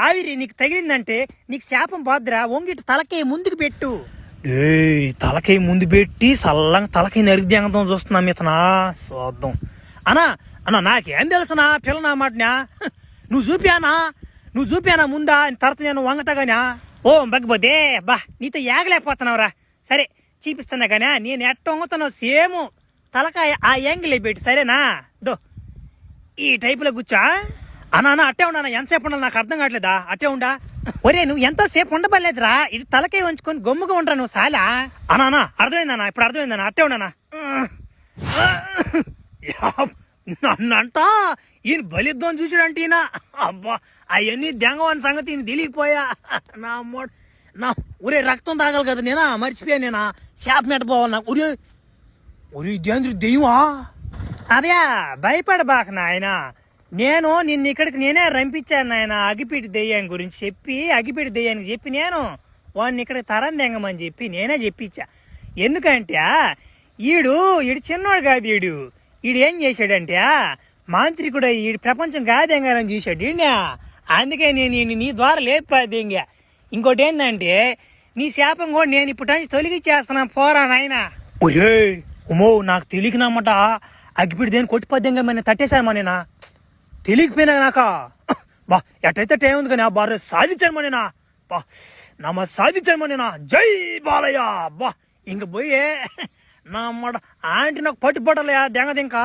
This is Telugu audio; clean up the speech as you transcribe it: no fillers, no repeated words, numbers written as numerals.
ఆవిరి నీకు తగిలిందంటే నీకు శాపం పోద్దురా, వంగిటి తలకే ముందుకు పెట్టు. ఏ తలకై ముందు పెట్టి సల్లంగా తలకై నరికి దింగడం చూస్తున్నాం ఇతనా చూద్దాం. అన్నా అన్నా నాకేం తెలుసునా పిల్ల నా మాటనా, నువ్వు చూపానా ముందా తర్వాత నేను వంగతాగానా. ఓ బగ్గిపోతే బా నీతో ఏగలేకపోతున్నావురా. సరే చూపిస్తున్నా కానీ నేను ఎట్ట వంగుతున్నావు సేమ్ తలకాయ ఆ యాంగిల్ పెట్టి సరేనా. దో ఈ టైపులో కూర్చో. అన్నా అట్టే ఉండా, ఎంతసేపు ఉండాలి నాకు అర్థం కావట్లేదా. అట్టే ఉండా. ఒరే నువ్వు ఎంతోసేపు ఉండబడలేదురా, ఇటు తలకాయ ఉంచుకొని గమ్ముగా ఉండరా నువ్వు సాలా. అన్నా అర్థమైందన్నా, ఇప్పుడు అర్థమైందన్నా. అట్టే ఉండనా. నన్నంట ఈయన బలిద్దాం చూసాడంటే ఈయన అబ్బా అవన్నీ దెంగవని సంగతి ఈయన తెలియకపోయా. నా అమ్మోడు నా ఒరే రక్తం తాగాలి కదా నేనా, మర్చిపోయా నేనా. చేప మెట్టపోవాలి నాకు. ఒరే ఇదేంద్ర దెయ్యమా. అబ్యా భయపడబాక నాయన, నేను నిన్ను ఇక్కడికి నేనే రంపించాను నాయన. అగిపిటి దెయ్యాన్ని గురించి చెప్పి, అగిపిటి దెయ్యానికి చెప్పి నేను వాడిని ఇక్కడికి తరం దెంగమని చెప్పి నేనే చెప్పించా. ఎందుకంటే ఈడు చిన్నోడు కాదు, ఈడు ఏం చేశాడంటే మాంత్రికుడు ఈడు ప్రపంచం గాదెంగాలని చూశాడు ఈయన. అందుకే నేను నీ ద్వారా లేపాది. ఇంకోటి ఏంటంటే నీ శాపం కూడా నేను ఇప్పుడు తొలగిచ్చేస్తున్నా పోరా నాయన. ఒరే ఉమో నాకు తెలియకనమాట అగ్గిపిడి దేని కొట్టిపోద్దంగా మన తట్టేశాను నేనా, తెలియకపోయినా నాకా. బా ఎట్టయితే ఏముంది కానీ ఆ బాగా సాధించాను నేనా. బా నమ్మ సాధించాను నేనా. జై బాలయ్య. బా ఇంక పోయే నా అమ్మడ ఆంటీ నాకు పట్టుబట్టలే దెంగదింకా.